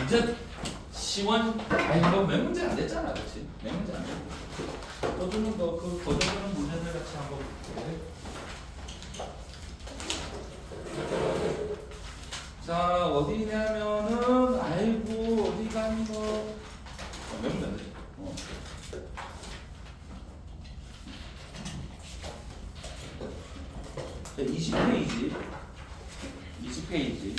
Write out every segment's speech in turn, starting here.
문제 시원 아니 뭐 몇 문제 안 됐잖아, 그렇지? 몇 문제 안 됐고. 또 좀 더 그 고정되는 문제들 같이 한번 볼게. 자 어디냐면은 아이고 어디 간 거? 몇 문제 안 됐어. 20페이지. 20페이지.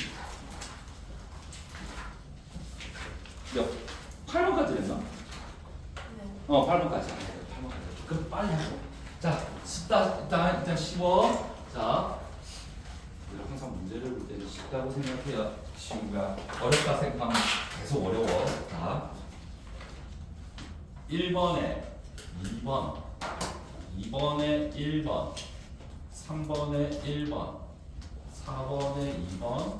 몇? 8번까지 했나? 네. 8번까지. 8번까지. 그럼 빨리 하고. 자, 쉽다. 일단 쉬워. 자, 우리가 항상 문제를 볼 때는 쉽다고 생각해야 쉬운 거야. 어렵다 생각하면 계속 어려워. 자, 1번에 2번, 2번에 1번, 3번에 1번, 4번에 2번,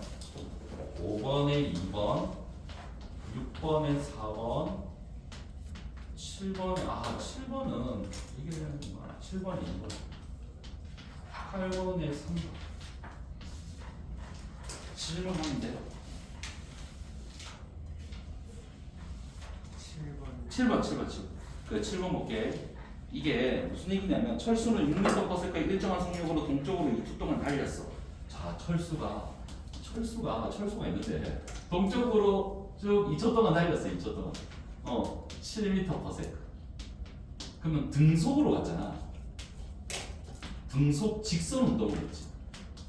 5번에 2번, 6번에 4번, 7번에 7번은 이게 되는구나. 7번에 2번, 8번에 3번. 7번 하면 돼요. 7번. 그 7번 볼게. 이게 무슨 얘기냐면 철수는 6m/s의 일정한 속력으로 동쪽으로 2초 동안 달렸어. 자, 철수가 있는데 동쪽으로 쭉 2초 동안 달렸어. 2초 동안. 7m/s. 그러면 등속으로 갔잖아. 등속 직선 운동을 했지.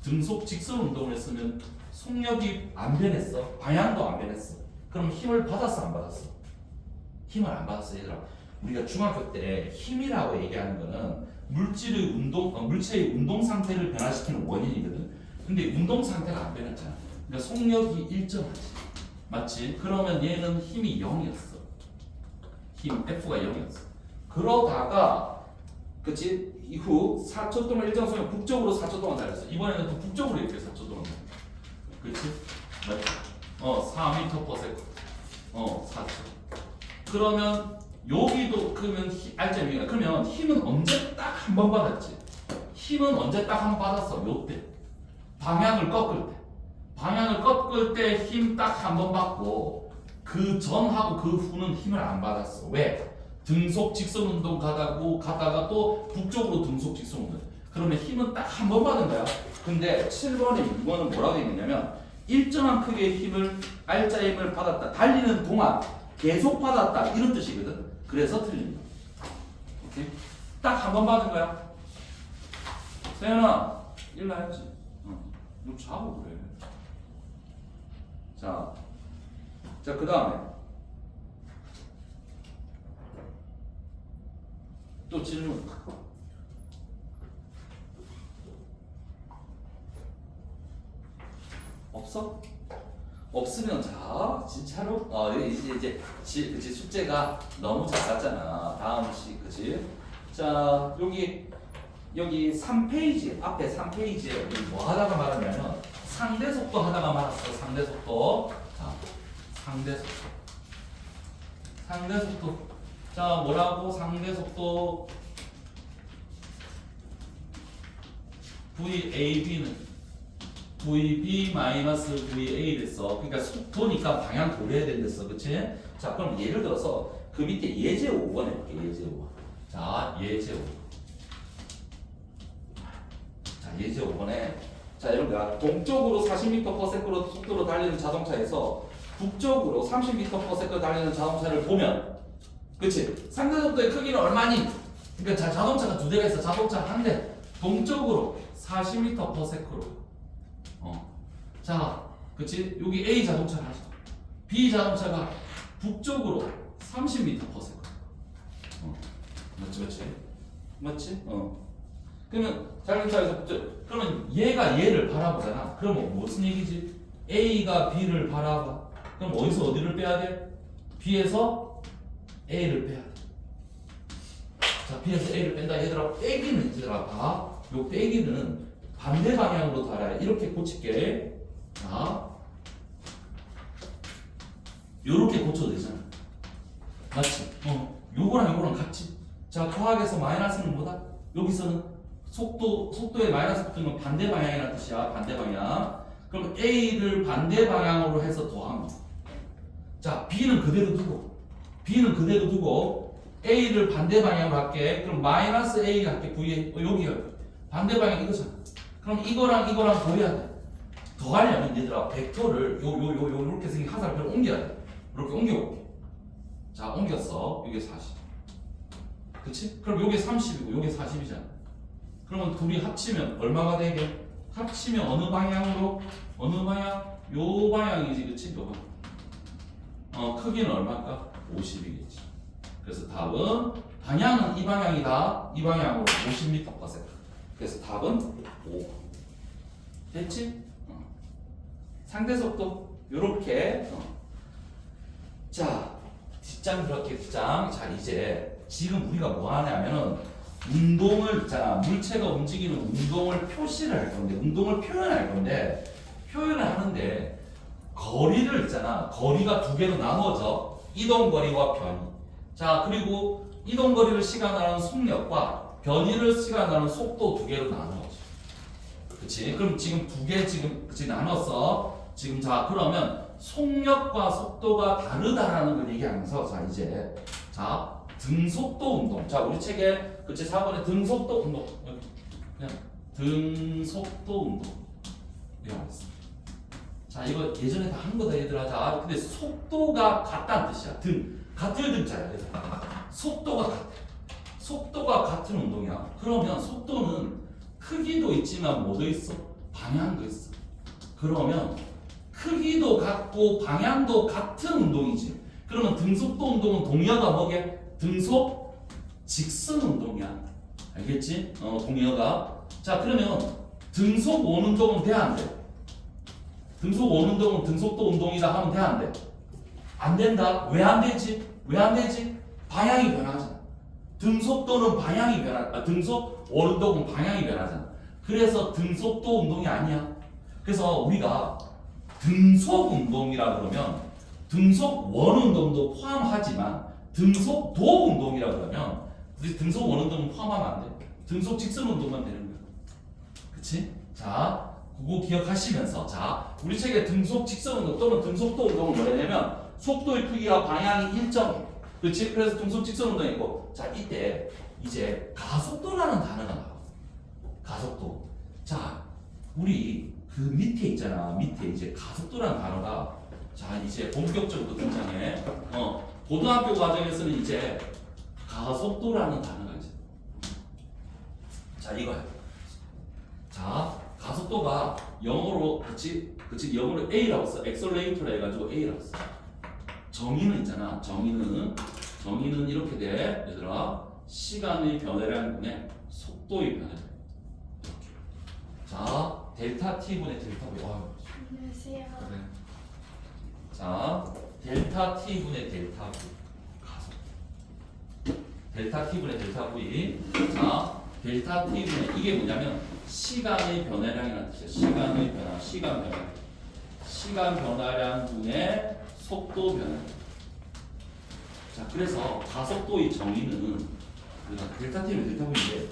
등속 직선 운동을 했으면 속력이 안 변했어. 방향도 안 변했어. 그럼 힘을 받았어, 안 받았어? 힘을 안 받았어, 얘들아. 우리가 중학교 때 힘이라고 얘기하는 거는 물질의 운동 상태를 변화시키는 원인이거든. 근데 운동 상태가 안 변했잖아. 그러니까 속력이 일정하지. 맞지? 그러면 얘는 힘이 0이었어. 힘 F가 0이었어. 그러다가 그치? 이후 4초 동안 일정 속력 북쪽으로 4초 동안 달렸어. 이번에는 또 북쪽으로 이렇게 4초 동안 달렸어. 그치? 맞지? 4m/s. 4초. 그러면 여기도 그러면 알점이야. 그러면 힘은 언제 딱 한 번 받았지? 힘은 언제 딱 한 번 받았어? 요때. 방향을 꺾을 때 힘 딱 한 번 받고 그 전하고 그 후는 힘을 안 받았어. 왜? 등속 직선 운동 가다가 또 북쪽으로 등속 직선 운동. 그러면 힘은 딱 한 번 받은 거야. 근데 7번에 6번은 뭐라고 했냐면 일정한 크기의 힘을 R자 힘을 받았다. 달리는 동안 계속 받았다. 이런 뜻이거든. 그래서 틀린다. 오케이? 딱 한 번 받은 거야. 세연아, 일나야지. 너 자고 그래. 자, 그 다음에 또 질문. 없어? 없으면 자 진짜로 이제 그치 숙제가 너무 작았잖아. 다음 시 그치? 자 여기 3페이지 앞에 3페이지에 우리 뭐 하다가 말하냐면 상대 속도 하다가 말았어. 상대 속도. 자 상대 속도. 자 뭐라고 상대 속도 VAB는 VB-VA 됐어. 그러니까 속도니까 방향 고려해야 된댔어. 그치? 자, 그럼 예를 들어서 그 밑에 예제 5번 해볼게. 예제 5번. 자, 예제 5번. 자, 예제 5번에 자, 여러분들 동쪽으로 40m/s로 속도로 달리는 자동차에서 북쪽으로 30m/s 달리는 자동차를 보면 그치? 상대 속도의 크기는 얼마니? 그러니까 자동차가 두 대가 있어. 자동차 한 대. 동쪽으로 40m/s로 자, 그치? 여기 A 자동차를 하자. B 자동차가 북쪽으로 30m/s. 맞지? 그러면 자동차에서 북쪽. 그러면 얘가 얘를 바라보잖아. 그러면 무슨 얘기지? A가 B를 바라봐. 그럼 어디서 어디를 빼야 돼? B에서 A를 빼야 돼. 자, B에서 A를 뺀다. 얘들아, 빼기는 얘들아 봐. 요 빼기는 반대 방향으로 달아야 이렇게 고칠게. 자, 요렇게 고쳐도 되잖아. 맞지? 요거랑 같이. 자, 과학에서 마이너스는 뭐다? 여기서는 속도의 마이너스 붙으면 반대 방향이라는 뜻이야. 반대 방향. 그럼 A를 반대 방향으로 해서 더하면 자, B는 그대로 두고 A를 반대 방향으로 할게. 그럼 마이너스 A 할게. V에 여기가 반대 방향 이거잖아. 그럼 이거랑 더해야 돼. 더하려면 얘들아 벡터를 요렇게 생긴 화살표를 옮겨야 돼. 이렇게 옮겨볼게. 자, 옮겼어. 요게 40. 그치? 그럼 요게 30이고 요게 40이잖아. 그러면 둘이 합치면 얼마가 되게? 합치면 어느 방향으로? 어느 방향? 요 방향이지, 그치? 요 방향. 크기는 얼마일까? 50이겠지. 그래서 답은 방향은 이 방향이다. 이 방향으로 50m/s. 그래서 답은 5. 됐지? 상대 속도 요렇게. 자, 뒷장 그렇게 뒷장. 자, 이제 지금 우리가 뭐 하냐면은 운동을 있잖아. 물체가 움직이는 운동을 표시를 할 건데, 운동을 표현할 건데, 표현을 하는데 거리를 있잖아. 거리가 두 개로 나누어져. 이동거리와 변이. 자, 그리고 이동거리를 시간하는 속력과 변이를 시간하는 속도 두 개로 나누어져. 그치? 그럼 지금 두 개 그치 나눴어. 지금 자, 그러면 속력과 속도가 다르다라는 걸 얘기하면서 자, 이제 자, 등속도 운동. 자, 우리 책에 그치 4번에 등속도 운동. 여기 그냥 등속도 운동. 이라고 했어. 자, 이거 예전에 다 한 거다 얘들아. 자, 근데 속도가 같다는 뜻이야. 같은 등자야 얘들아. 속도가 같은 운동이야. 그러면 속도는 크기도 있지만 뭐도 있어? 방향도 있어. 그러면 크기도 같고 방향도 같은 운동이지. 그러면 등속도 운동은 동의어가 뭐게? 등속 직선 운동이야. 알겠지? 동의어가. 자, 그러면 등속 원 운동은 돼, 안 돼? 등속 원 운동은 등속도 운동이다 하면 돼, 안 돼? 안 된다. 왜 안 되지? 방향이 변하잖아. 등속도는 방향이 등속 원 운동은 방향이 변하잖아. 그래서 등속도 운동이 아니야. 그래서 우리가 등속 운동이라 그러면 등속 원 운동도 포함하지만 등속도 운동이라 그러면 우리 등속 원 운동은 포함하면 안 돼. 등속 직선 운동만 되는 거야. 그치? 자, 그거 기억하시면서 자, 우리 책에 등속 직선 운동 또는 등속도 운동은 뭐냐면 속도의 크기와 방향이 일정해. 그치? 그래서 등속 직선 운동이 있고 자, 이때 이제 가속도라는 단어가 나와. 가속도. 자, 우리 그 밑에 있잖아. 밑에 이제 가속도라는 단어가 자, 이제 본격적으로 등장해. 고등학교 과정에서는 이제 가속도라는 단어가 이제 자, 이거야. 자, 가속도가 영어로 그치 영어로 A라고 써. 엑셀레이터라 해가지고 A라고 써. 정의는 있잖아. 정의는 이렇게 돼. 얘들아, 시간의 변화량 분의 속도의 변화량. 이렇게. 자, 델타 T분의 델타 V. 안녕하세요. 그래. 자, 델타 T분의 델타 V. 가속. 델타 T분의 델타 V. 자, 델타 T분의 이게 뭐냐면 시간의 변화량이라는 뜻이야. 시간 변화량 분의 속도 변화량. 자, 그래서 가속도의 정의는 델타 T는 델타 V인데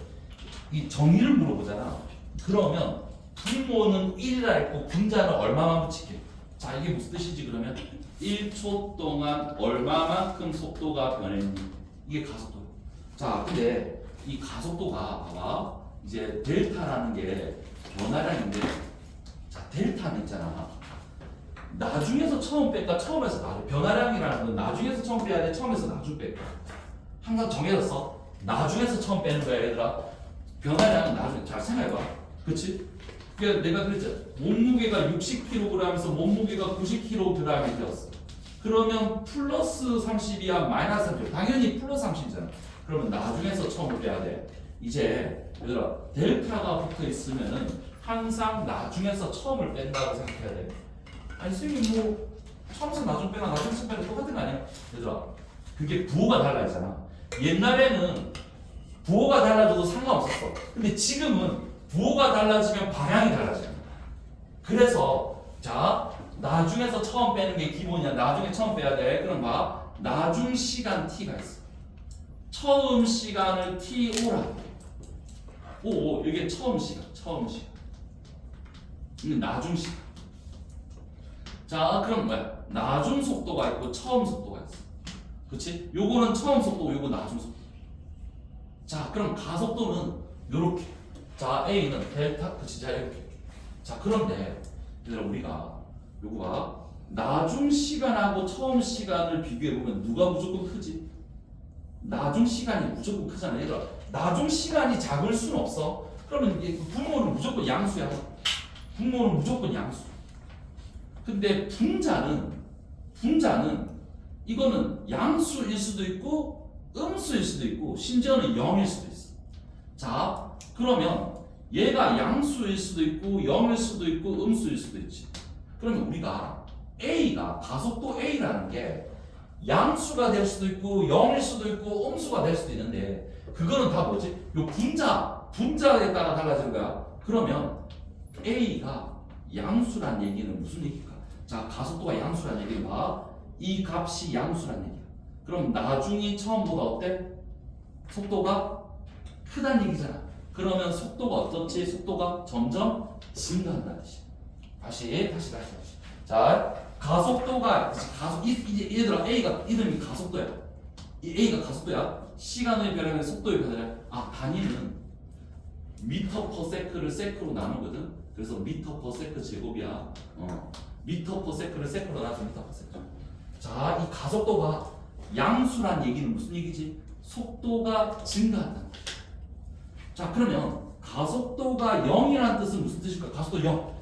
이 정의를 물어보잖아. 그러면 분모는 1이라 했고 분자는 얼마만 붙이게. 자, 이게 무슨 뜻이지 그러면 1초 동안 얼마만큼 속도가 변했니? 이게 가속도. 자, 근데 이 가속도가 봐봐. 이제 델타라는 게 변화량인데 자, 델타는 있잖아. 나중에서 처음 뺄까 처음에서 나중. 변화량이라는 건 나중에서 처음 빼야 돼, 처음에서 나중 뺄까. 항상 정해졌어. 나중에서 처음 빼는 거야 얘들아. 변화량은 나중에. 잘 생각해봐. 그치? 그러니까 내가 그랬잖아. 몸무게가 60kg에서 몸무게가 90kg이 되었어. 그러면 플러스 30이야 마이너스 30. 당연히 플러스 30이잖아. 그러면 나중에서 처음을 빼야 돼. 이제 얘들아, 델타가 붙어 있으면은 항상 나중에서 처음을 뺀다고 생각해야 돼. 아니 선생님 뭐 처음에서 나중 빼나 나중에서 빼나 똑같은 거 아니야? 얘들아, 그게 부호가 달라있잖아. 옛날에는 부호가 달라져도 상관없었어. 근데 지금은 부호가 달라지면 방향이 달라져요. 그래서 자, 나중에서 처음 빼는 게 기본이야. 나중에 처음 빼야 돼. 그럼 봐, 나중 시간 t가 있어. 처음 시간을 t5라. 오, 이게 처음 시간. 이게 나중 시간. 자, 그럼 뭐야? 나중 속도가 있고 처음 속도가 있어. 그치? 요거는 처음 속도고 요거 나중 속도. 자, 그럼 가속도는 요렇게. 자, A는 델타, 그치? 자, 이렇게. 자, 그런데 얘들아 우리가 요거 봐. 나중 시간하고 처음 시간을 비교해보면 누가 무조건 크지? 나중 시간이 무조건 크잖아. 얘들아 나중 시간이 작을 수는 없어. 그러면 이게 분모는 무조건 양수야. 분모는 무조건 양수. 근데 분자는 이거는 양수일 수도 있고 음수일 수도 있고 심지어는 0일 수도 있어. 자, 그러면 얘가 양수일 수도 있고 0일 수도 있고 음수일 수도 있지. 그러면 우리가 A가 가속도 A라는 게 양수가 될 수도 있고 0일 수도 있고 음수가 될 수도 있는데 그거는 다 뭐지? 요 분자에 따라 달라지는 거야. 그러면 A가 양수란 얘기는 무슨 얘기일까? 자, 가속도가 양수란 얘기는 봐. 이 값이 양수란 얘기야. 그럼 나중이 처음보다 어때? 속도가 크다는 얘기잖아. 그러면 속도가 어떻지? 속도가 점점 증가한다는 뜻이야. 다시. 자, 가속도가 이제 얘들아 A가 이름이 가속도야. 이 A가 가속도야. 시간의 변화는 속도의 변화야. 아, 단위는 미터 퍼 세크를 세크로 나누거든. 그래서 미터 퍼 세크 제곱이야. 미터 퍼 세크를 세크로 나눠서 미터 퍼 세크. 자, 이 가속도가 양수란 얘기는 무슨 얘기지? 속도가 증가한다. 자, 그러면 가속도가 0이라는 뜻은 무슨 뜻일까? 가속도 0.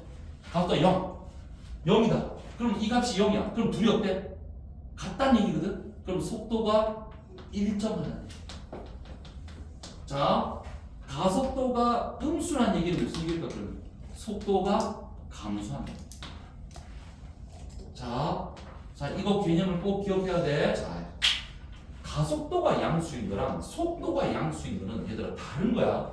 가속도 0. 0이다. 그럼 이 값이 0이야. 그럼 둘이 어때? 같다는 얘기거든? 그럼 속도가 일정하다. 자, 가속도가 음수란 얘기는 무슨 얘기일까? 그러면 속도가 감소한다. 자, 이거 개념을 꼭 기억해야 돼. 자, 가속도가 양수인 거랑 속도가 양수인 거는 얘들아 다른 거야.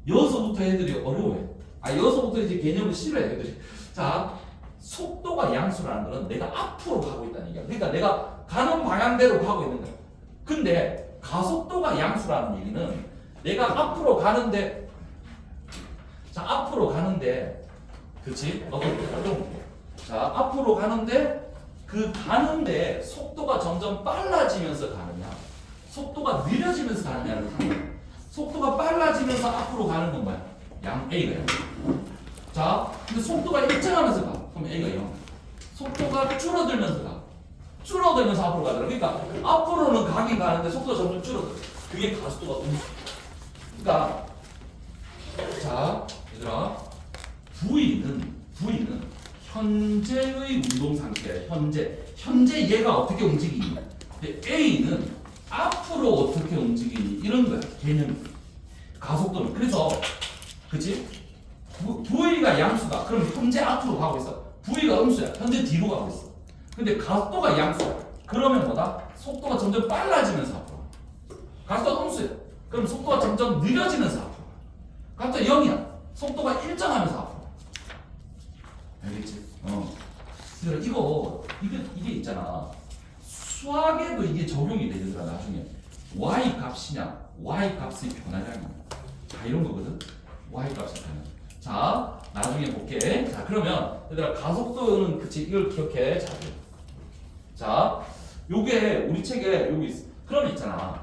여기서부터 애들이 어려워해. 여기서부터 이제 개념을 싫어해 애들이. 자, 속도가 양수라는 거는 내가 앞으로 가고 있다는 얘기야. 그러니까 내가 가는 방향대로 가고 있는 거야. 근데 가속도가 양수라는 얘기는 내가 앞으로 가는데, 자, 앞으로 가는데, 그치? 자, 앞으로 가는데 그 가는데 속도가 점점 빨라지면서 가느냐, 속도가 느려지면서 가느냐를 하는. 속도가 빨라지면서 앞으로 가는 건 뭐야? A가 0. 자, 근데 속도가 일정하면서 가. 그럼 A가 0. 속도가 줄어들면서 가. 줄어들면서 앞으로 가더라. 그러니까 앞으로는 가긴 가는데 속도가 점점 줄어들어. 그게 가속도가 음수. 그러니까 자, 얘들아, V는 현재의 운동 상태. 현재 얘가 어떻게 움직이니? 근데 A는 앞으로 어떻게 움직이니? 이런 거야. 개념이. 가속도는. 그래서 그치? V가 양수다. 그럼 현재 앞으로 가고 있어. V가 음수야. 현재 뒤로 가고 있어. 근데 가속도가 양수야. 그러면 뭐다? 속도가 점점 빨라지면서 앞으로. 가속도가 음수야. 그럼 속도가 점점 느려지면서 앞으로. 가속도가 0이야. 속도가 일정하면서 앞으로. 알겠지? 이게 있잖아. 수학에도 이게 적용이 되더라. 나중에 y 값이냐, y 값의 변화량이냐, 다 이런 거거든. y 값의 변화. 자, 나중에 볼게. 자, 그러면 얘들아 가속도는 그치? 이걸 기억해. 자, 요게 우리 책에 여기 있어. 그럼 있잖아.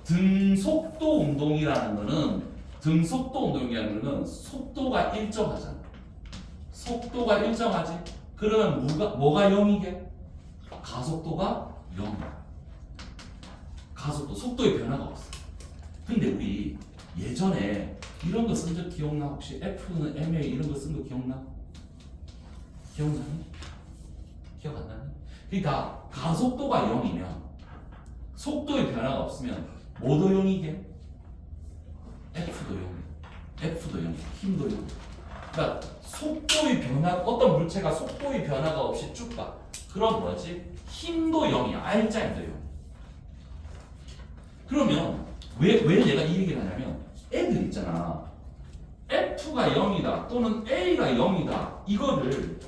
등속도 운동이라는 거는 속도가 일정하잖아. 속도가 일정하지. 그러면 뭐가 0이게? 가속도가 0이야. 가속도, 속도의 변화가 없어. 근데 우리 예전에 이런 거 쓴 적 기억나? 혹시 F는 MA 이런 거 쓴 거 기억나? 기억나니? 기억 안 나니? 그러니까 가속도가 0이면 속도의 변화가 없으면 뭐도 0이게? F도 0, F도 0, 힘도 0. 그러니까 속도의 변화, 어떤 물체가 속도의 변화가 없이 쭉 가. 그럼 뭐지? 힘도 0이야. R자임도 0. 그러면 왜 내가 이 얘기를 하냐면 애들 있잖아. F가 0이다 또는 A가 0이다. 이거를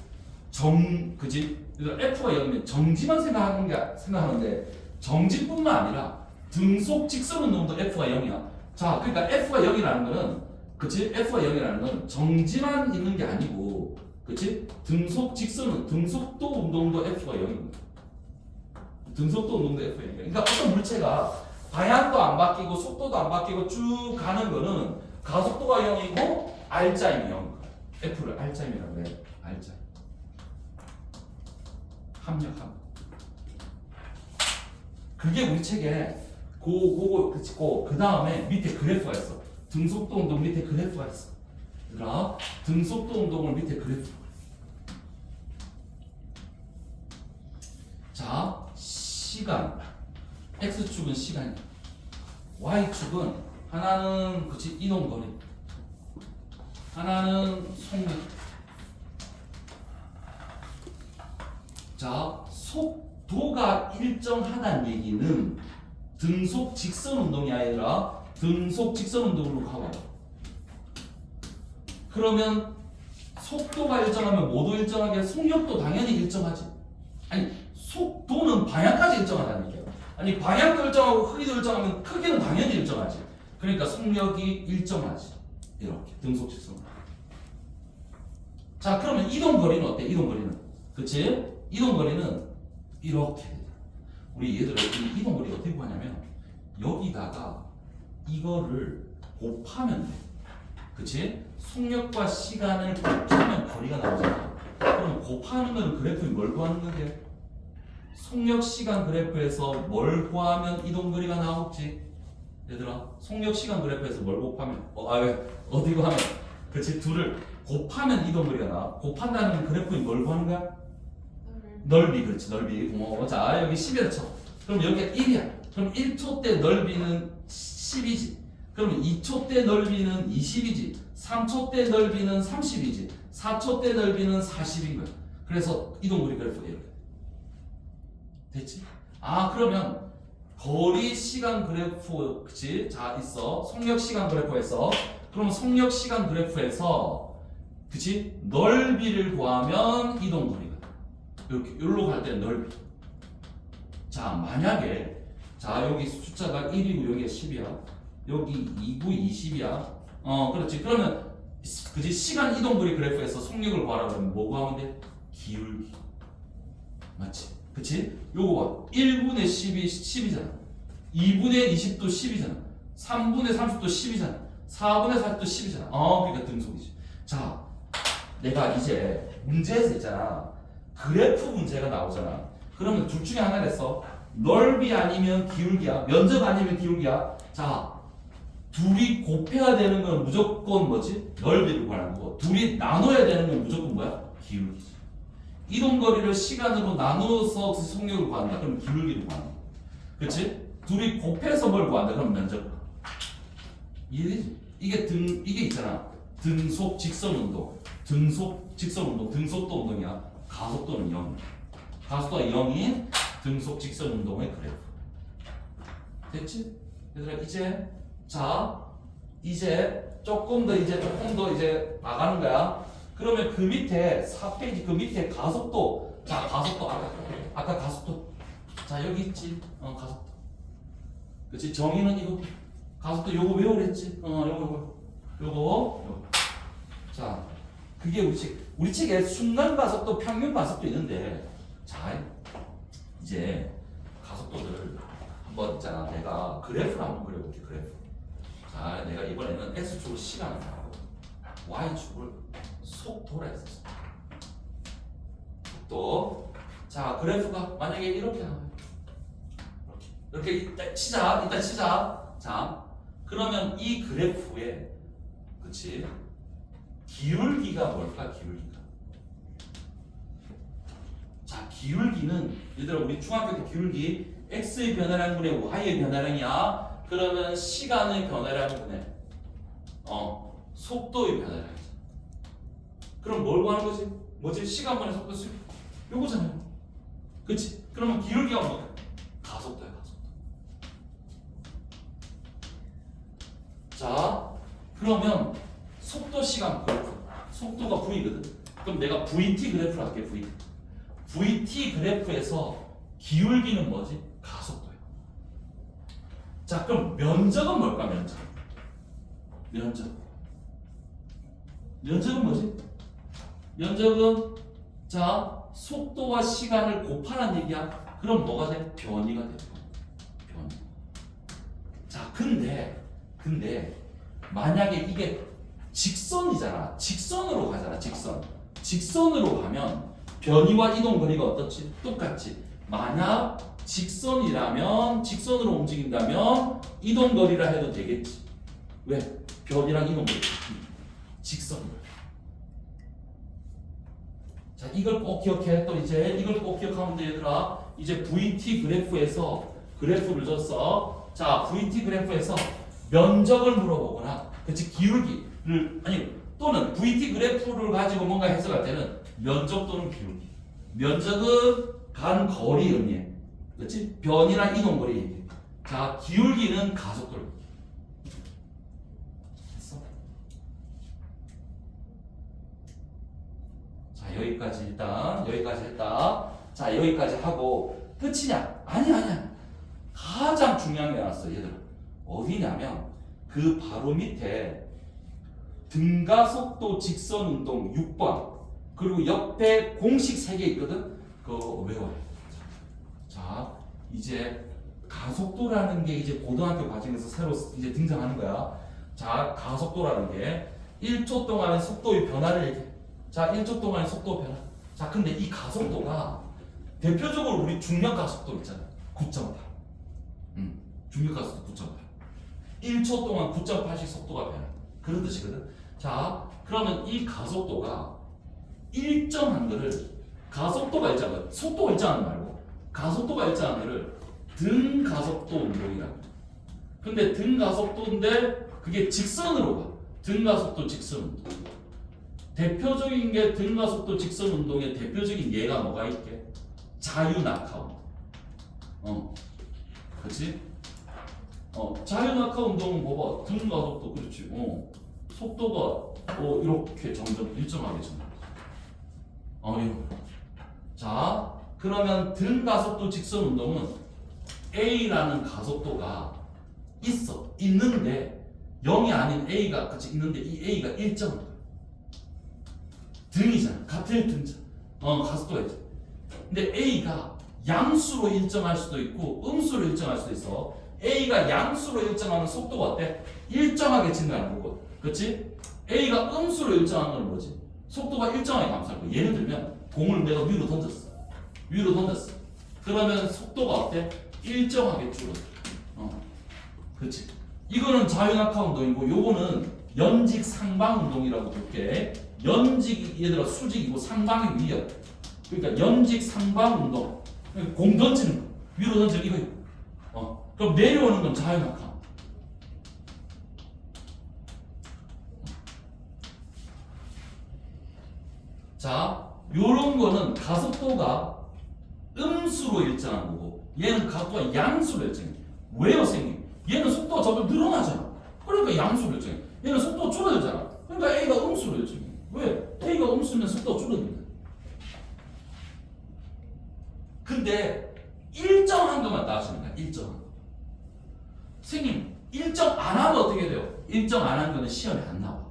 그지? F가 0이면 정지만 생각하는데 정지뿐만 아니라 등속 직선 운동도 F가 0이야. 자, 그러니까 F가 0이라는 거는, 그치? F가 0이라는 건 정지만 있는 게 아니고, 그치? 등속 직선은 등속도 운동도 F가 0입니다. 등속도 운동도 F가 0입니다. 그러니까 어떤 물체가 방향도 안 바뀌고 속도도 안 바뀌고 쭉 가는 거는 가속도가 0이고 R자임이 0. F를 R자임이라고 해요. R자임. 합력함. 그게 우리 책에 그 다음에 밑에 그래프가 있어. 등속도 운동 밑에 그래프가 있어. 얘들아, 등속도 운동을 밑에 그래프. 자, 시간. X축은 시간이야. Y축은 하나는 그치 이동거리. 하나는 속력. 자, 속도가 일정하다는 얘기는 등속 직선 운동이 아니라 등속 직선 운동으로 가봐. 그러면 속도가 일정하면 뭐도 일정하게 속력도 당연히 일정하지. 아니 속도는 방향까지 일정하다는 얘기야. 아니 방향도 일정하고 크기도 일정하면 크기는 당연히 일정하지. 그러니까 속력이 일정하지. 이렇게 등속 직선. 자 그러면 이동거리는 어때? 이동거리는 그치? 이동거리는 이렇게 우리 얘들은 이 이동거리 어떻게 구하냐면 여기다가 이거를 곱하면 돼. 그치? 속력과 시간을 곱하면 거리가 나오잖아. 그럼 곱하는 거는 그래프에 뭘 구하는 건데? 속력 시간 그래프에서 뭘 구하면 이동거리가 나오지? 얘들아 속력 시간 그래프에서 뭘 곱하면 어디 구하면 그치? 둘을 곱하면 이동거리가 나와. 곱한다는 그래프에 뭘 구하는 거야? 넓이. 그렇지 넓이. 고마워. 자 여기 10이라 쳐. 그럼 여기가 1이야. 그럼 1초 때 넓이는 10이지. 그럼 2초 때 넓이는 20이지. 3초 때 넓이는 30이지. 4초 때 넓이는 40인 거야. 그래서 이동거리 그래프가 이렇게 됐지? 아 그러면 거리 시간 그래프 그치? 자 있어. 속력 시간 그래프에서 그러면 속력 시간 그래프에서 그치? 넓이를 구하면 이동거리가 이렇게 여기로 갈 때는 넓이. 자 만약에 자 여기 숫자가 1이고 여기가 10이야. 여기 2구 20이야. 그렇지. 그러면 그지 시간 이동거리 그래프에서 속력을 구하라 그러면 뭐 구하면 돼? 기울기. 맞지? 그치? 요거 봐. 1분의 10이 10이잖아. 2분의 20도 10이잖아. 3분의 30도 10이잖아. 4분의 40도 10이잖아. 그러니까 등속이지. 자, 내가 이제 문제에서 있잖아. 그래프 문제가 나오잖아. 그러면 둘 중에 하나를 했어. 넓이 아니면 기울기야. 면적 아니면 기울기야. 자, 둘이 곱해야 되는 건 무조건 뭐지? 넓이를 구하는 거고 둘이 나눠야 되는 건 무조건 뭐야? 기울기지. 이동거리를 시간으로 나누어서 속력을 구한다. 그럼 기울기를 구한다. 그렇지? 둘이 곱해서 뭘 구한다. 그럼 면적. 이해되지? 이게 있잖아. 등속 직선 운동. 등속 직선 운동. 등속도 운동이야. 가속도는 0. 가속도가 0인 등속 직선 운동의 그래프. 됐지? 얘들아 이제 조금 더 이제 나가는 거야. 그러면 그 밑에 4페이지 그 밑에 가속도. 자 가속도 아까 가속도. 자 여기 있지. 가속도. 그렇지? 정의는 이거. 가속도 요거 외우랬지. 요거. 자 그게 우리 책에 순간 가속도, 평균 가속도 있는데 자 이제 가속도를 한번 있잖아. 내가 그래프를 한번 그려볼게. 그래프. 자 내가 이번에는 X축을 시간을 하고 Y축을 속도라 했었어. 속도. 자 그래프가 만약에 이렇게 나와요. 이렇게 일단 치자. 자 그러면 이 그래프에 그치? 기울기가 뭘까? 자 기울기는 얘들아 우리 중학교 때 기울기 x의 변화량분의 y의 변화량이야. 그러면 시간의 변화량분의 속도의 변화량이지. 그럼 뭘 구하는 거지? 뭐지? 시간분의 속도 수 요거잖아요. 그치? 그러면 기울기가 뭐야? 가속도야. 자 그러면 속도 시간 그래프. 속도가 v거든. 그럼 내가 vt 그래프를 할게. vt 그래프에서 기울기는 뭐지? 가속도야. 자 그럼 면적은 뭘까? 면적은 뭐지? 면적은 자 속도와 시간을 곱하는 얘기야. 그럼 뭐가 돼? 변이가 돼. 변이. 자 근데 만약에 이게 직선이잖아. 직선으로 가잖아. 직선으로 가면 변이와 이동 거리가 어떻지? 똑같지. 만약 직선이라면 직선으로 움직인다면 이동 거리라 해도 되겠지. 왜? 변이랑 이동 거리. 직선으로. 자, 이걸 꼭 기억해. 또 이제 이걸 꼭 기억하면 돼, 얘들아. 이제 VT 그래프에서 그래프를 줬어. 자, VT 그래프에서 면적을 물어보거나, 그렇지, 기울기를 아니 또는 VT 그래프를 가지고 뭔가 해석할 때는 면적 또는 기울기. 면적은 간 거리 의미해. 그렇지? 변이나 이동 거리 얘기해. 자, 기울기는 가속도를. 됐어? 자, 여기까지 했다. 자, 여기까지 하고 끝이냐? 아니야. 가장 중요한 게 나왔어, 얘들아. 어디냐면 그 바로 밑에 등가속도 직선운동 6번 그리고 옆에 공식 3개 있거든. 그거 외워요. 자, 이제 가속도라는 게 이제 고등학교 과정에서 새로 이제 등장하는 거야. 자, 가속도라는 게 1초 동안의 속도의 변화를 얘기해. 자, 1초 동안의 속도 변화. 자, 근데 이 가속도가 대표적으로 우리 중력 가속도 있잖아. 9.8. 중력 가속도 9.8. 1초 동안 9.8씩 속도가 변화. 그런 뜻이거든. 자, 그러면 이 가속도가 일정한 거를 가속도가 일정한 거, 속도가 일정한 거 말고 가속도가 일정한 거를 등가속도 운동이라고. 근데 등가속도인데 그게 직선으로 가. 등가속도 직선 운동. 대표적인 게 등가속도 직선 운동의 대표적인 예가 뭐가 있게? 자유낙하. 그렇지? 자유낙하 운동은 봐봐. 등가속도 그렇지. 속도가 이렇게 점점 일정하게 전환. 이런 거. 자, 그러면 등가속도 직선 운동은 A라는 가속도가 있는데 0이 아닌 A가 같이 있는데 이 A가 일정한 거야. 등이잖아. 같은 등자. 가속도가 있잖아. 근데 A가 양수로 일정할 수도 있고 음수로 일정할 수도 있어. A가 양수로 일정하는 속도가 어때? 일정하게 증가하는 거고. 그렇지? A가 음수로 일정하는 건 뭐지? 속도가 일정하게 감소할 거야. 예를 들면 공을 내가 위로 던졌어. 그러면 속도가 어때? 일정하게 줄어들어. 그렇지? 이거는 자유낙하 운동이고 요거는 연직 상방 운동이라고 볼게. 연직이 얘들아 수직이고 상방이 위야. 그러니까 연직 상방 운동. 공 던지는 거. 위로 던지는 이거. 그럼 내려오는 건 자유낙하. 자, 요런 거는 가속도가 음수로 일정한 거고 얘는 가속도가 양수로 일정해. 왜요, 선생님? 얘는 속도가 점점 늘어나잖아. 그러니까 양수로 일정해. 얘는 속도가 줄어들잖아. 그러니까 A가 음수로 일정해. 왜? A가 음수면 속도가 줄어든다. 근데 일정한 것만 따지는 거야. 일정한 거. 선생님, 일정 안 하면 어떻게 돼요? 일정 안 한 거는 시험에 안 나와.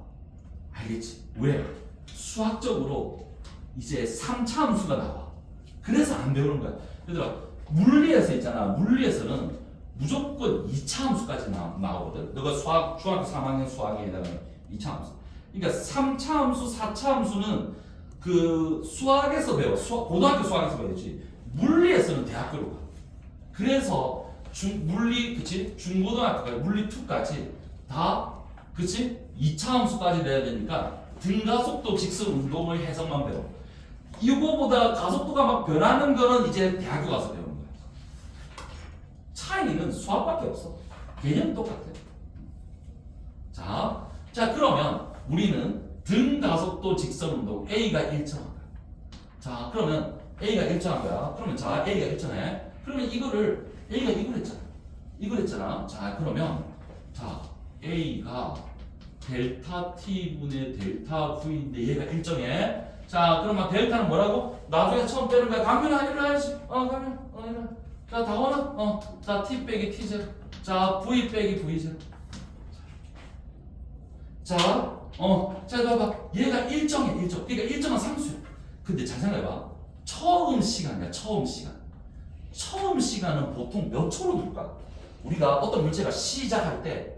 알겠지? 왜? 수학적으로 이제 3차 함수가 나와. 그래서 안 배우는 거야. 얘들아, 물리에서 있잖아. 물리에서는 무조건 2차 함수까지 나오거든. 너가 중학교 3학년 수학에 해당하는 2차 함수. 그러니까 3차 함수, 4차 함수는 그 수학에서 배워. 고등학교 수학에서 배우지. 물리에서는 대학교로 가. 그래서 물리, 그치? 중고등학교까지, 물리 2까지 다, 그치? 2차 함수까지 내야 되니까 등가속도 직선 운동의 해석만 배워. 이거보다 가속도가 막 변하는 거는 이제 대학교 가서 배우는 거야. 차이는 수학밖에 없어. 개념은 똑같아. 자, 그러면 우리는 등가속도 직선 운동 A가 일정한 거야. 자, 그러면 A가 일정한 거야. 그러면 자, A가 일정해. 그러면 이거를 A가 이걸 했잖아. 자, 그러면 자, A가 델타 T분의 델타 V인데 얘가 일정해. 자, 그러면 델타는 뭐라고? 나중에 처음 빼는 거야. 강민아, 일어나야지. 강민아, 일어나. 자, 다원아, 자, T 빼기 T0. 자, V 빼기 V0. 자, 봐봐. 얘가 일정이야, 일정. 그러니까 일정한 상수야. 근데 잘 생각해봐. 처음 시간이야, 처음 시간. 처음 시간은 보통 몇 초로 둘까? 우리가 어떤 물체가 시작할 때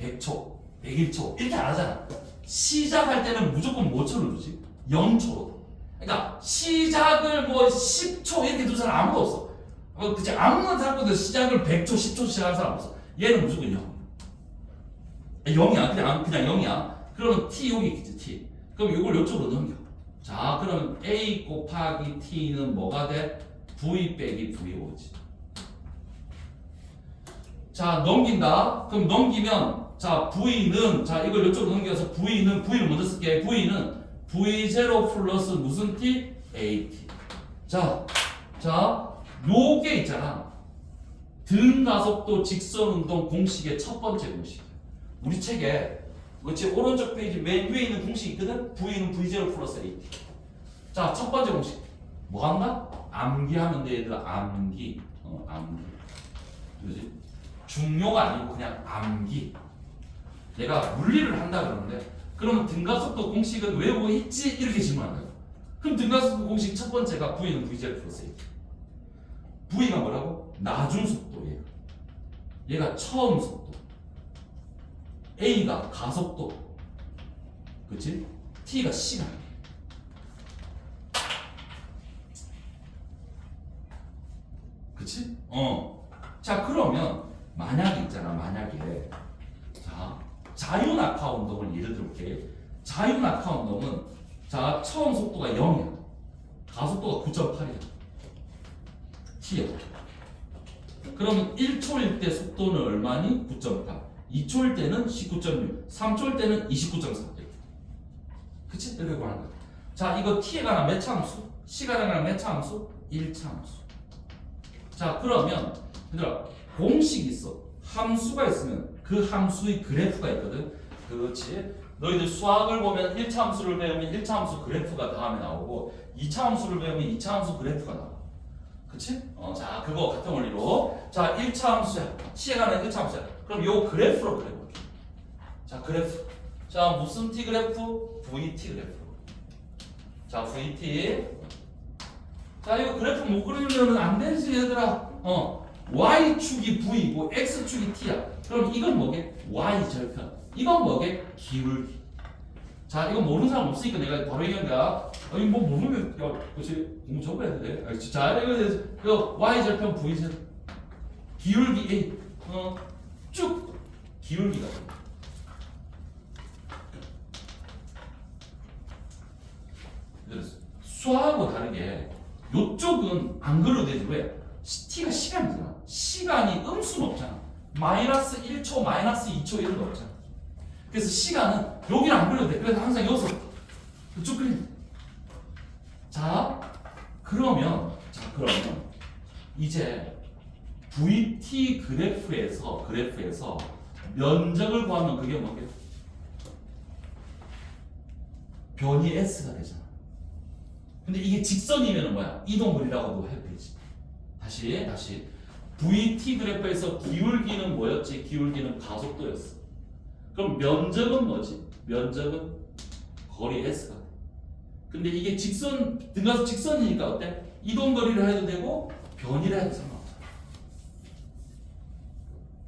100초, 101초 이렇게 안 하잖아. 시작할 때는 무조건 몇 초를 두지? 0초로. 그러니까 시작을 뭐 10초 이렇게 둘 사람 아무도 없어. 그치? 아무나 사람들 시작을 100초, 10초 시작하는 사람 없어. 얘는 무조건 0. 0이야. 그냥 0이야. 그러면 t 여기 있겠지, t. 그럼 이걸 이쪽으로 넘겨. 자, 그러면 a 곱하기 t는 뭐가 돼? v 빼기 v5지. 자, 넘긴다. 그럼 넘기면 자, v는 자, 이걸 이쪽으로 넘겨서 v는 먼저 쓸게. v는 v0 플러스 무슨 t? at. 자, 요게 있잖아. 등가속도 직선운동 공식의 첫 번째 공식. 우리 책에 그렇지 오른쪽 페이지 맨 위에 있는 공식이 있거든. v는 v0 플러스 at. 자, 첫 번째 공식 뭐 한다? 암기하면 돼 얘들아. 암기. 암기. 그지? 중요가 아니고 그냥 암기. 내가 물리를 한다 그러는데 그러면 등가속도 공식은 외우고 있지? 이렇게 질문한다. 그럼 등가속도 공식 첫 번째가 v는 v0 플러스 at. v가 뭐라고? 나중 속도예요. 얘가 처음 속도. a가 가속도. 그치? t가 시간. 그치? 자, 그러면 만약에 있잖아. 만약에 자, 자유낙하 운동을 예를 들어볼게. 자유낙하 운동은 자, 처음 속도가 0이야. 가속도가 9.8이야. t야. 그러면 1초일 때 속도는 얼마니? 9.8. 2초일 때는 19.6. 3초일 때는 29.4. 그치? 이렇게 구하는 거야. 자, 이거 t에 관한 몇 차함수? 시간에 관한 몇 차함수? 1차함수. 자, 그러면 얘들아 공식이 있어. 함수가 있으면 그 함수의 그래프가 있거든. 그렇지? 너희들 수학을 보면 1차 함수를 배우면 1차 함수 그래프가 다음에 나오고 2차 함수를 배우면 2차 함수 그래프가 나와. 그치? 자, 그거 같은 원리로 자, 1차 함수야. t에 관한 1차 함수야. 그럼 요 그래프로 그려볼게. 자, 그래프. 자, 무슨 t 그래프? vt 그래프. 자, vt. 자, 이거 그래프 못 그리면 안 되지 얘들아. y축이 v이고 x축이 t야. 그럼 이건 뭐게? y절편. 이건 뭐게? 기울기. 자, 이거 모르는 사람 없으니까 내가 바로 얘기한 거야. 이거 뭐 모르면 야, 그렇지? 공부 적어야 돼. 자, 이거 y절편 v절. 기울기 a. 쭉 기울기가. 수학하고 다르게 요쪽은 안 그려도 되지. 왜? t가 시간이잖아. 시간이 음수는 없잖아. 마이너스 1초, 마이너스 2초 이런 거 없잖아. 그래서 시간은 여기는 안 그려도 돼. 그래서 항상 여기서 쭉 그려. 자, 그러면 이제 VT 그래프에서 면적을 구하면 그게 뭐게? 변이 S가 되잖아. 근데 이게 직선이면 뭐야? 이동거리라고도 해도 되지. 다시 VT 그래프에서 기울기는 뭐였지? 기울기는 가속도였어. 그럼 면적은 뭐지? 면적은 거리 S가 돼. 근데 이게 등가속 직선이니까 어때? 이동거리를 해도 되고 변이를 해도 상관없어.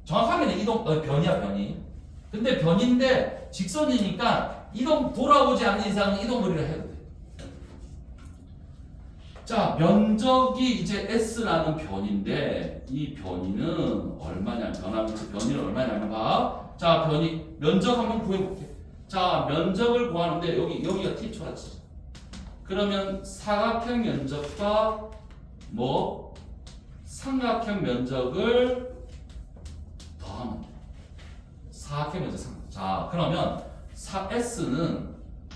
정확하게는 변이야, 변이. 근데 변인데 직선이니까 돌아오지 않는 이상은 이동거리를 해도 돼. 자, 면적이 이제 S라는 변인데 이 변이는 얼마냐? 변이는 얼마냐면 봐. 자, 면적 한번 구해볼게. 자, 면적을 구하는데 여기가 t초라지. 그러면 사각형 면적과 삼각형 면적을 더하면 돼. 사각형 면적 삼각. 자, 그러면 S는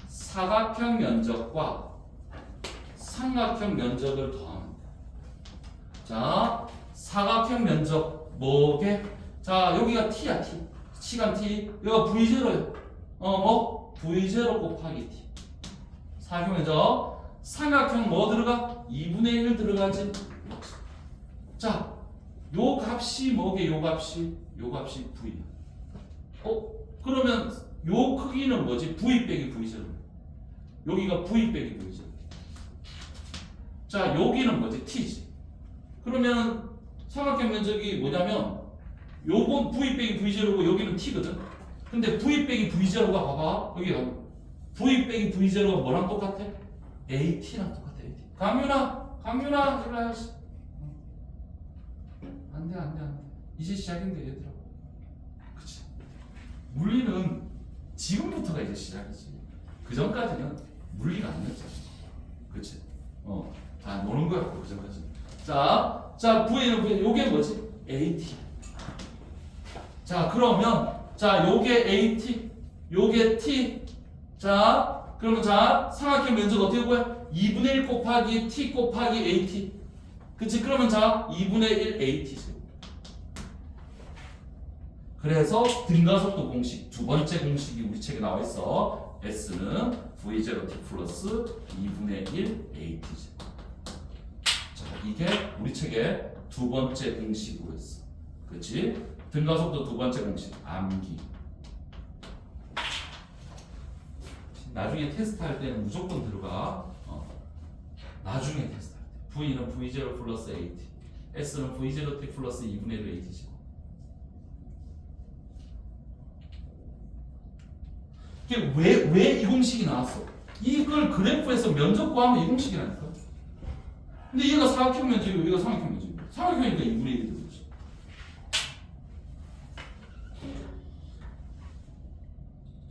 사각형 면적과 삼각형 면적을 더하면 돼. 자, 사각형 면적 뭐게? 자, 여기가 t야, t. 시간 t. 여기가 v0야. v0 곱하기 t. 사각형 면적. 삼각형 뭐 들어가? 2분의 1 들어가지. 자, 요 값이 뭐게? 요 값이 v야. 그러면 요 크기는 뭐지? V 빼기 V0. 여기가 V 빼기 V0. 자, 여기는 뭐지? T지. 그러면 삼각형 면적이 뭐냐면 요건 V 빼기 V0고 여기는 T거든. 근데 V 빼기 V0가 봐봐. 여기가 V 빼기 V0가 뭐랑 똑같아? AT랑 똑같아. AT. 강윤아, 일로 와야지. 안 돼. 이제 시작인데 얘들아. 그치? 물리는 지금부터가 이제 시작이지. 그 전까지는 물리가 아니었잖아. 그치? 다 노는 거야. 그 전까지. 자, V는 V, 요게 뭐지? AT. 자, 그러면, 자, 요게 AT, 요게 T. 자, 그러면 자, 삼각형 면적 어떻게 구해? 2분의 1 곱하기 T 곱하기 AT. 그치? 그러면 자, 2분의 1 AT지. 그래서 등가속도 공식, 두 번째 공식이 우리 책에 나와 있어. S는 V0T 플러스 2분의 1 AT지. 자, 이게 우리 책의 두 번째 공식으로 했어. 그치? 등가속도 두 번째 공식, 암기. 나중에 테스트할 때는 무조건 들어가. 나중에 테스트할 때. V는 V0 플러스 AT, S는 V0T 플러스 2분의 1 AT지. 왜 이 공식이 나왔어? 이걸 그래프에서 면적 구하면 이 공식이라니까. 근데 얘가 사각형 면적이고 얘가 삼각형 면적이고. 삼각형이니까 2분의 1이 되지.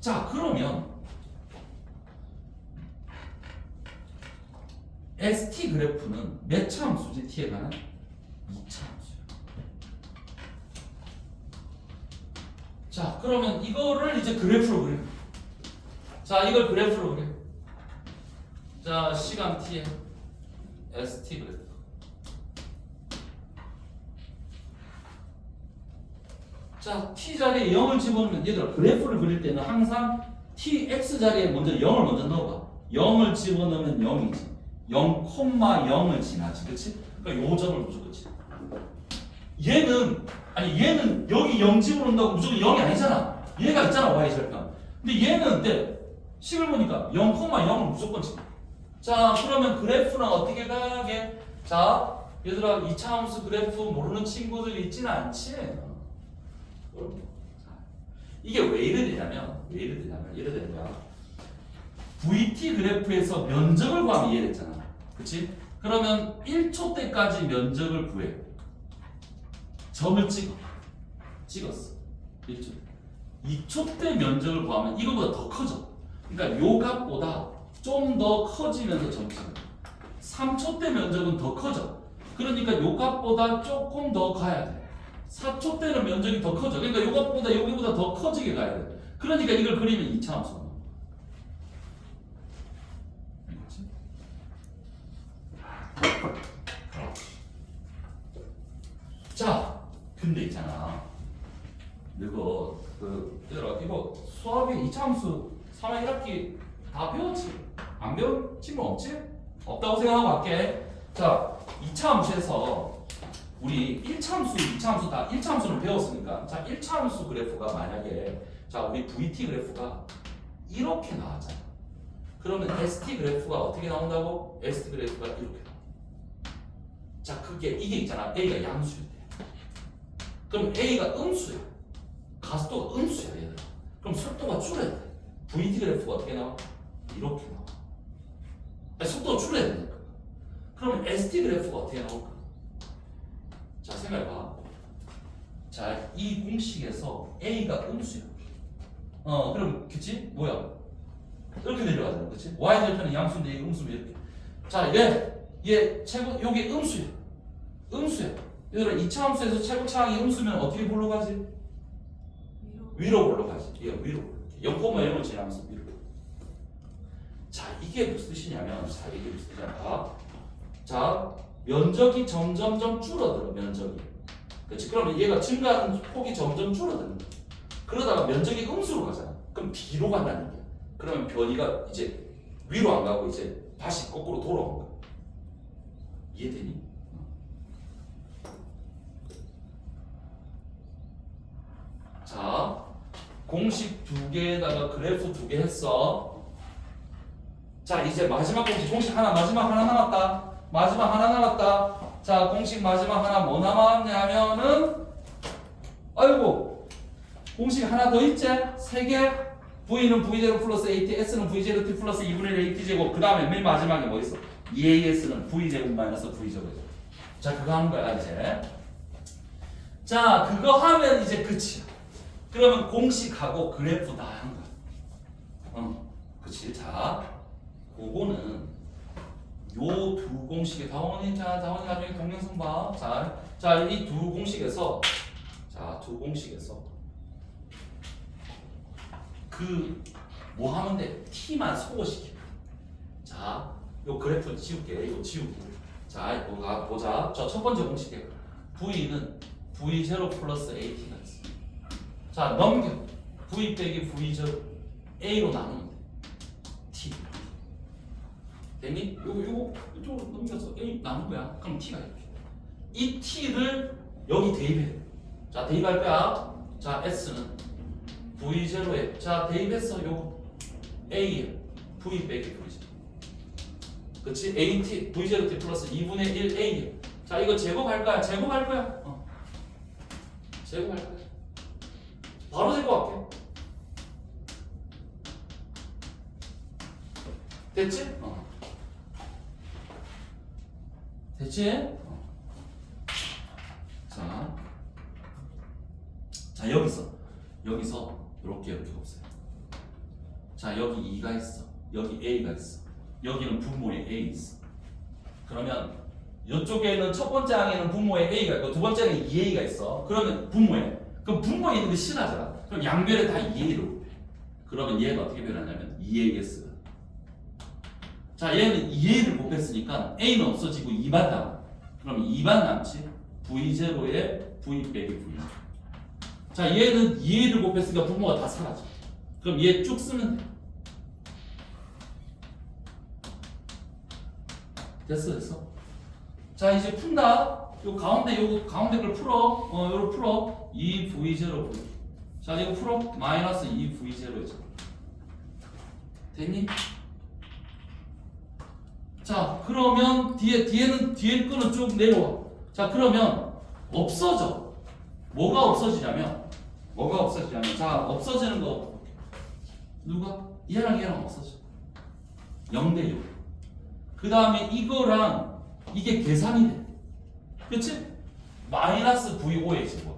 자, 그러면 ST 그래프는 몇 차 함수지? T에 관한 2차 함수야. 자, 그러면 이거를 이제 그래프로 그려. 자, 이걸 그래프로 그려. 자, 시간 T에 ST 그래프. 자, T 자리에 0을 집어넣으면 얘들아 그래프를 그릴 때는 항상 TX 자리에 먼저 0을 먼저 넣어봐. 0을 집어넣으면 0이지. 0,0을 지나지. 그치? 그러니까 요 점을 무조건 지. 얘는 여기 0 집어넣는다고 무조건 0이 아니잖아. 얘가 있잖아, Y절편. 근데 얘는 식을 보니까 0,0을 무조건 지. 자, 그러면 그래프는 어떻게 가게? 자, 얘들아 2차 함수 그래프 모르는 친구들 있지는 않지? 이게 왜 이래 되냐면 이래 되는 거야. VT 그래프에서 면적을 구하면 이해됐잖아. 그치? 그러면 1초 때까지 면적을 구해. 점을 찍었어. 1초. 2초 때 면적을 구하면 이거보다 더 커져. 그러니까 요 값보다 좀 더 커지면서 점 찍어. 3초 때 면적은 더 커져. 그러니까 요 값보다 조금 더 가야 돼. 4초 때는 면적이 더 커져. 그러니까 요 값보다 여기보다 더 커지게 가야 돼. 그러니까 이걸 그리면 2차 함수. 자, 근데 있잖아. 이거 이거 수학의 2차 함수 3학 1학기 다 배웠지? 안 배운 친구 없지? 없다고 생각하고 할게. 자, 2차 함수에서 우리 1차 함수, 2차 함수 다 1차 함수는 배웠으니까 자, 1차 함수 그래프가 만약에 자, 우리 VT 그래프가 이렇게 나왔잖아. 그러면 ST 그래프가 어떻게 나온다고? ST 그래프가 이렇게 나와. 자, 이게 있잖아. A가 양수일 때. 그럼 A가 음수야. 가속도가 음수야, 얘들아. 그럼 속도가 줄어야 돼. VT 그래프가 어떻게 나와? 이렇게 나와. 아니, 속도가 줄어야 되니까. 그러면 ST 그래프가 어떻게 나올까? 자, 생각해봐. 자, 이 공식에서 A가 음수야. 그럼, 그치? 뭐야? 이렇게 내려가잖아. 그치? Y절편은 양수인데 이게 음수면 이렇게. 자, 얘 최고, 요게 음수야. 음수야. 얘들아, 2차 함수에서 최고차항이 음수면 어떻게 불러가지? 위로 불러가지. 얘 위로. 0,0을 지나면서 위로. 자, 이게 무슨 뜻이냐면, 이게 무슨 뜻이냐. 자, 면적이 점점점 줄어들어, 면적이. 그치? 그러면 얘가 증가하는 폭이 점점 줄어드는 거야. 그러다가 면적이 음수로 가잖아. 그럼 뒤로 간다는 거야. 그러면 변이가 이제 위로 안 가고 이제 다시 거꾸로 돌아오는 거야. 이해되니? 자, 공식 두 개에다가 그래프 두 개 했어. 자, 이제 마지막 공식 하나, 마지막 하나 남았다. 마지막 하나 남았다. 자, 공식 마지막 하나 뭐 남았냐면은, 아이고, 공식 하나 더 있지? 세 개. V는 V0 플러스 AT, S는 V0T 플러스 2분의 1 AT 제곱. 그 다음에 맨 마지막에 뭐 있어? 2AS는 V 제곱 마이너스 V 제곱이죠. 자, 그거 하는 거야, 이제. 자, 그거 하면 이제 끝이야. 그러면 공식하고 그래프 다 한 거야. 그치. 자, 그거는 요 두 공식의 다원이 나중에 동영상 봐. 자, 이 두 공식에서 그 뭐 하면 돼? t만 소거시켜. 자, 요 그래프 지울게. 요 지우고. 자, 보자. 자, 첫 번째 공식에 v는 v0 플러스 at가 있어. 자, 넘겨. v 빼기 v0 a로 나누면 돼. t. 됐니? 요거 이쪽으로 넘겨서 a 나눈 거야. 그럼 t가 이렇게. 이 t를 여기 대입해. 자, 대입할 거야. 자, s는 v0에 자, 대입했어. 요거 a에 v 빼기 v0. 그치? AT, V0T 플러스 2분의 1 A. 자, 이거 제곱할 거야. 제곱할 거야. 제곱할 거야. 바로 제곱할게. 됐지? 됐지? 자, 여기서 이렇게 없어요. 자, 여기 2가 있어. 여기 A가 있어. 여기는 분모에 A 있어. 그러면 이쪽에는 첫 번째 항에는 분모에 A가 있고 두 번째는 2A가 있어. 그러면 분모에. 그럼 분모에 있는 게 실하잖아. 그럼 양변에 다 2A로. 그러면 얘가 어떻게 변하냐면 2AS. 자, 얘는 2A를 곱했으니까 A는 없어지고 2만 남아. 그러면 2만 남지. V0에 V 빼기 V0. 자, 얘는 2A를 곱했으니까 분모가 다 사라져. 그럼 얘 쭉 쓰면 돼. 됐어. 자, 이제 푼다. 요 가운데 걸 풀어. 요거 풀어. 2V0 풀어. 자, 이거 풀어. 마이너스 2V0죠. 됐니? 자, 그러면 뒤에 거는 쭉 내려와. 자, 그러면 없어져. 뭐가 없어지냐면 자, 없어지는 거 누가? 얘랑 없어져. 0대 6. 그 다음에 이거랑 이게 계산이 돼. 그치? 마이너스 V5의 제곱이야.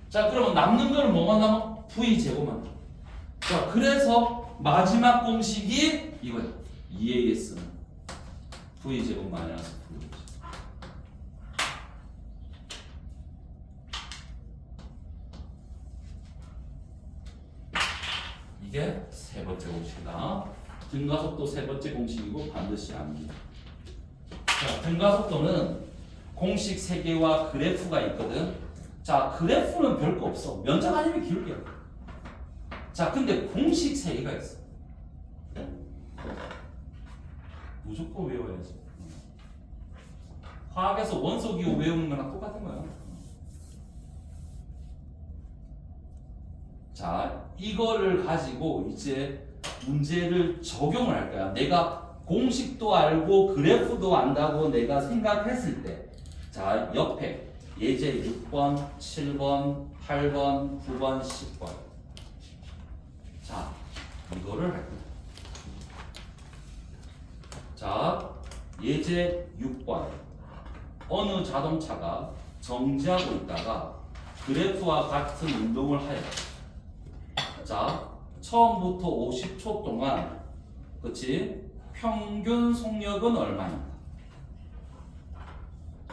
자, 그러면 남는 거는 뭐만 남아? V 제곱만 남아. 자, 그래서 마지막 공식이 이거야. 2AS는 V 제곱 마이너스 V5. 이게 세 번째 공식이다. 등가속도 세 번째 공식이고 반드시 암기. 자, 등가속도는 공식 3개와 그래프가 있거든. 자, 그래프는 별거 없어. 면적 아니면 기울기야. 자, 근데 공식 3개가 있어. 무조건 외워야지. 화학에서 원소기호 외우는 거랑 똑같은 거야. 자, 이거를 가지고 이제 문제를 적용을 할 거야. 내가 공식도 알고 그래프도 안다고 내가 생각했을 때, 자, 옆에 예제 6번, 7번, 8번, 9번, 10번. 자, 이거를 할 거야. 자, 예제 6번. 어느 자동차가 정지하고 있다가 그래프와 같은 운동을 하여. 자, 처음부터 50초 동안, 그치? 평균 속력은 얼마인가?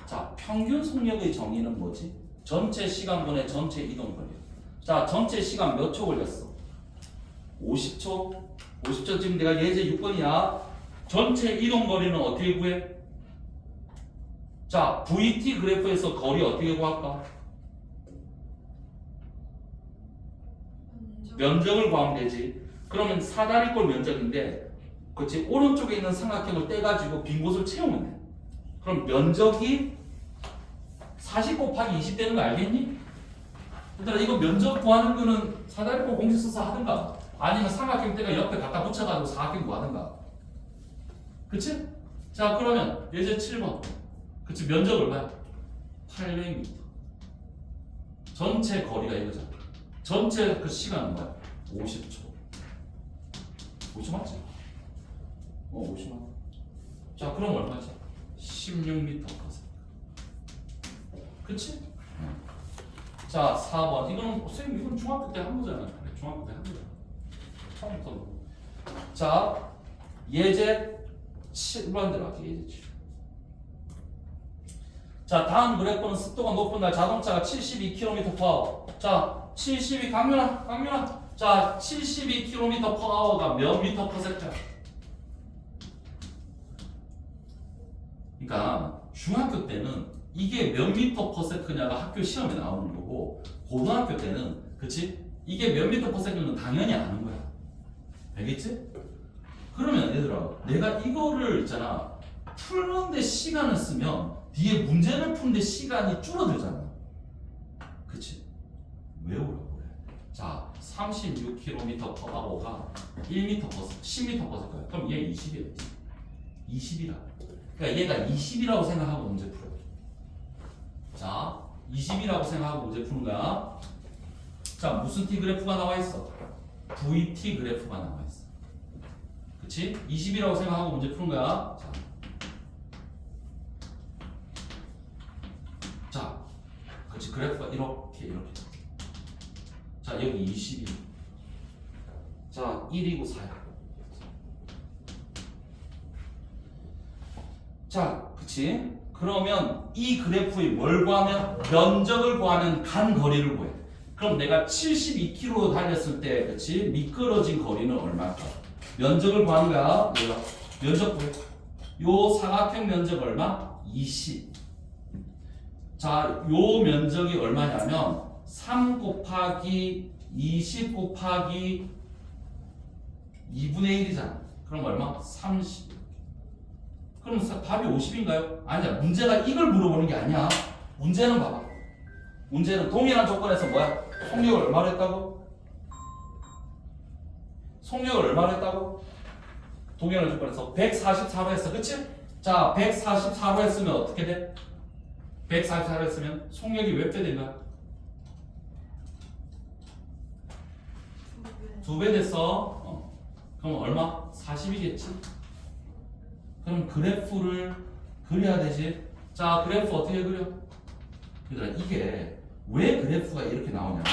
자, 평균 속력의 정의는 뭐지? 전체 시간분의 전체 이동거리. 자, 전체 시간 몇 초 걸렸어? 50초? 50초 지금 내가 예제 6번이야. 전체 이동거리는 어떻게 구해? 자, VT 그래프에서 거리 어떻게 구할까? 면적을 구하면 되지. 그러면 사다리꼴 면적인데, 그렇지? 오른쪽에 있는 삼각형을 떼가지고 빈 곳을 채우면 돼. 그럼 면적이 40 곱하기 20 되는 거 알겠니? 얘들아 이거 면적 구하는 거는 사다리꼴 공식 써서 하든가 아니면 삼각형대가 옆에 갖다 붙여가지고 사각형 구하든가. 그치? 자 그러면 예제 7번. 그치 면적 얼마야? 800m. 전체 거리가 이거잖아. 전체 그 시간은 뭐야? 50초. 50 맞지? 50 맞. 자 그럼 얼마지? 16m/s. 그치? 자 4번. 이거는 선생님 이건 중학교 때 한 거잖아. 그래, 중학교 때 한 거야. 처음부터. 자 예제 7번 들어갈게. 예제 7. 자 다음 그래프는 습도가 높은 날 자동차가 72km/h. 자 72 강민아. 자 72km/h가 몇 미터 퍼 세트야? 그러니까 중학교 때는 이게 몇 미터 퍼 세트냐가 학교 시험에 나오는 거고 고등학교 때는 그치? 이게 몇 미터 퍼 세트는 당연히 아는 거야. 알겠지? 그러면 얘들아 내가 이거를 있잖아 푸는데 시간을 쓰면 뒤에 문제를 푸는데 시간이 줄어들잖아. 그치? 외우라고 그래. 자 36km/h가 1m per 10m per s. 그럼 얘 20이야. 20이라. 그러니까 얘가 20이라고 생각하고 문제 풀어. 자 20이라고 생각하고 문제 푸는 거야. 자 무슨 t 그래프가 나와 있어? vt 그래프가 나와 있어. 그치? 20이라고 생각하고 문제 푸는 거야. 자, 그치 그래프가 이렇게. 자 여기 20이. 자 1이고 4야. 자, 그치? 그러면 이 그래프의 뭘 구하면 면적을 구하면 간 거리를 구해. 그럼 내가 72km 달렸을 때, 그치? 미끄러진 거리는 얼마일까? 면적을 구하는 거야. 얘가 면적 구해. 요 사각형 면적 얼마? 20. 자, 요 면적이 얼마냐면 3 곱하기 20 곱하기 2분의 1이잖아. 그럼 얼마? 30. 그럼 답이 50인가요? 아니야. 문제가 이걸 물어보는 게 아니야. 문제는 봐봐. 문제는 동일한 조건에서 뭐야? 속력을 얼마로 했다고? 속력을 얼마로 했다고? 동일한 조건에서 144로 했어. 그치? 자, 144로 했으면 어떻게 돼? 144로 했으면 속력이 몇 배 된 거야? 2배 됐어. 그럼 얼마? 40이겠지? 그럼 그래프를 그려야 되지. 자 그래프 어떻게 그려? 얘들아 이게 왜 그래프가 이렇게 나오냐면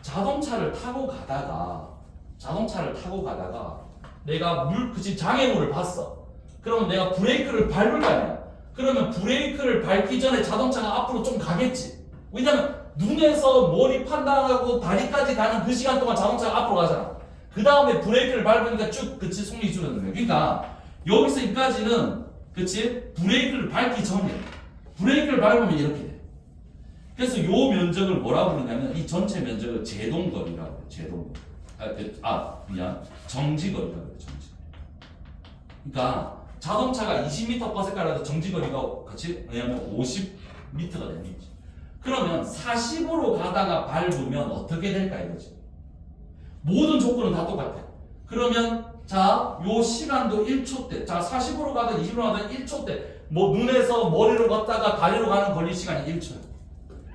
자동차를 타고 가다가 내가 그 집 장애물을 봤어. 그러면 내가 브레이크를 밟을 거 아니야. 그러면 브레이크를 밟기 전에 자동차가 앞으로 좀 가겠지. 왜냐면 눈에서 머리 판단하고 다리까지 가는 그 시간 동안 자동차가 앞으로 가잖아. 그 다음에 브레이크를 밟으니까 쭉 그치 속력이 줄어드는 거야. 그러니까 여기서 여기까지는 그치 브레이크를 밟기 전에 브레이크를 밟으면 이렇게 돼. 그래서 요 면적을 뭐라고 부르냐면 이 전체 면적을 제동거리라고 해. 제동거리. 미안. 정지거리라고 해. 정지거리. 그러니까 자동차가 20m/s라도 정지거리가 그치 왜냐면 50m가 되는 거지. 그러면 40으로 가다가 밟으면 어떻게 될까 이거지. 모든 조건은 다 똑같아. 그러면 자, 요 시간도 1초 대. 자, 40으로 가든 20으로 가든 1초 대. 뭐 눈에서 머리로 걷다가 다리로 가는 걸릴 시간이 1초야.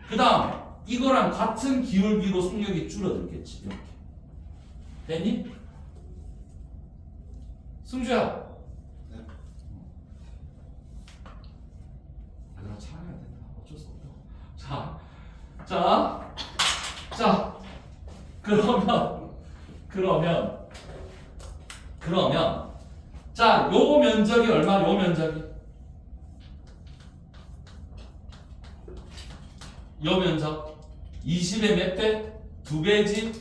그 다음에 이거랑 같은 기울기로 속력이 줄어들겠지. 이렇게. 됐니? 승주야. 네. 내가 참아야 된다. 어쩔 수 없다. 자, 그러면 자, 요 면적이 얼마? 요 면적이 요 면적 20의 몇 배? 2배지?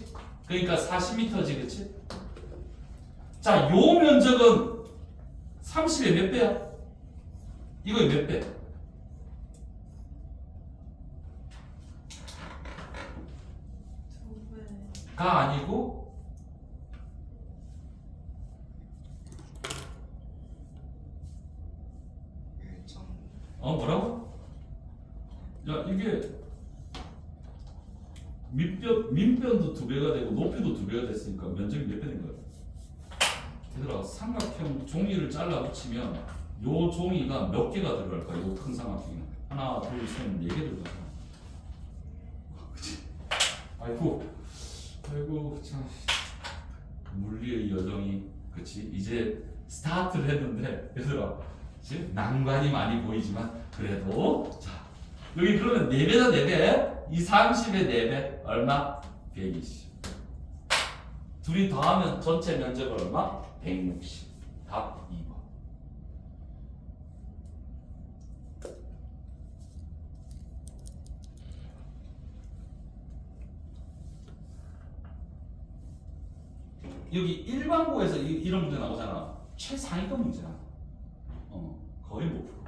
그러니까 40m지 그치? 자, 요 면적은 30의 몇 배야? 이거 몇 배? 가 아니고 뭐라고? 야 이게 민변도 2배가 되고 높이도 2배가 됐으니까 면적이 몇 배 된 거예요? 얘들아 삼각형 종이를 잘라 붙이면 요 종이가 몇 개가 들어갈까? 요 큰 삼각형이 하나, 둘, 셋, 4개 들어가. 그치? 아이고 참 물리의 여정이 그치 이제 스타트를 했는데 얘들아 지금 난관이 많이 보이지만 그래도 자 여기 그러면 4배다 4배 이 30의 4배 얼마? 120 둘이 더하면 전체 면적 얼마? 160 답 2번. 여기 일반고에서 이런 문제 나오잖아. 최상위권 문제야. 거의 못 풀어.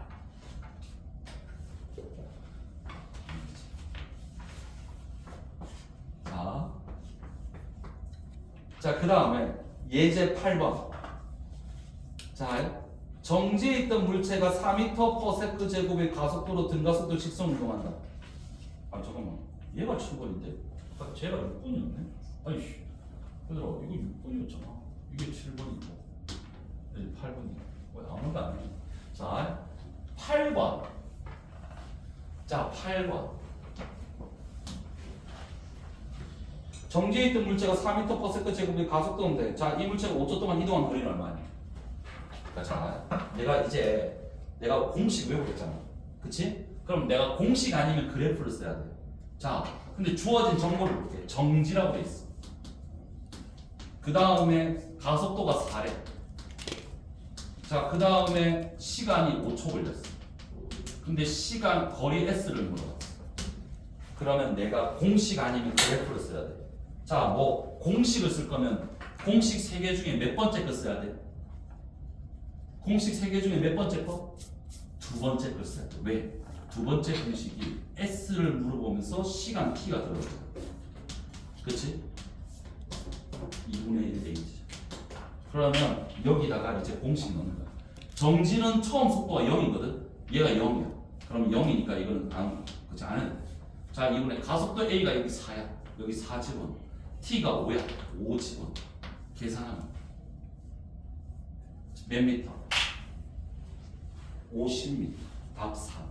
자, 그 다음에 예제 8번. 자, 정지에 있던 물체가 4m/s 제곱의 가속도로 등가속도 직선 운동한다. 아, 잠깐만. 얘가 7번인데? 쟤가 6번이었네? 아이씨. 얘들아, 이거 6번이었잖아. 이게 7번이고. 여기 8번이야. 왜 아무도 안 해? 자, 8번. 자, 8번. 정지에 있던 물체가 4m/s 제곱의 가속도인데, 자, 이 물체가 5초 동안 이동한 거리는 얼마니? 자, 내가 공식 외우겠잖아. 그치? 그럼 내가 공식 아니면 그래프를 써야 돼. 자, 근데 주어진 정보를 볼게. 정지라고 돼 있어. 그 다음에 가속도가 4래. 자, 그 다음에 시간이 5초 걸렸어. 근데 거리 S를 물어봤어. 그러면 내가 공식 아니면 그래프를 써야 돼. 자, 뭐 공식을 쓸 거면 공식 3개 중에 몇 번째 거 써야 돼? 공식 3개 중에 몇 번째 거? 2번째 걸 써야 돼. 왜? 2번째 공식이 S를 물어보면서 시간 T가 들어오죠. 그치? 2분의 1 H. 그러면 여기다가 이제 공식 넣는 거야. 정지는 처음 속도가 0이거든. 얘가 0이야. 그럼 0이니까 이거는 그치 안 해. 자, 이번에 가속도 A가 여기 4야. 여기 4 집어넣어. T가 5야. 5 집어넣어. 계산하면 몇 미터? 50m. 답 3.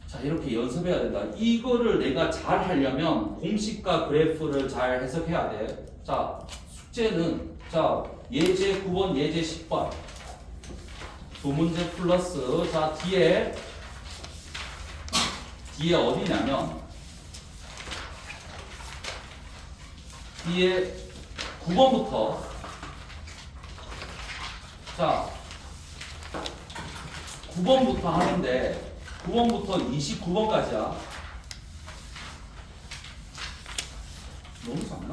자, 이렇게 연습해야 된다. 이거를 내가 잘 하려면 공식과 그래프를 잘 해석해야 돼. 자, 숙제는 자, 예제 9번, 예제 10번. 두 문제 플러스 자, 뒤에 어디냐면 뒤에 9번부터 자 9번부터 하는데 9번부터 29번까지야. 너무 작나?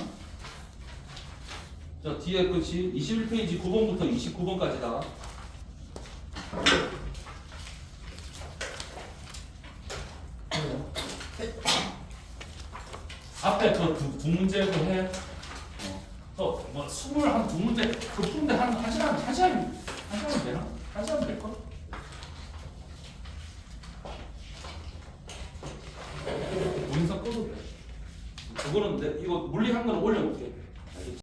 자, 뒤에 끝이 21페이지 9번부터 29번까지다. 앞에 그 두 문제도 해. 또뭐 22문제 그 푸는데 한 시간 되나? 한 시간 될걸? 동영상 꺼도 돼. 그거는 이거 물리한 거는 올려놓을게.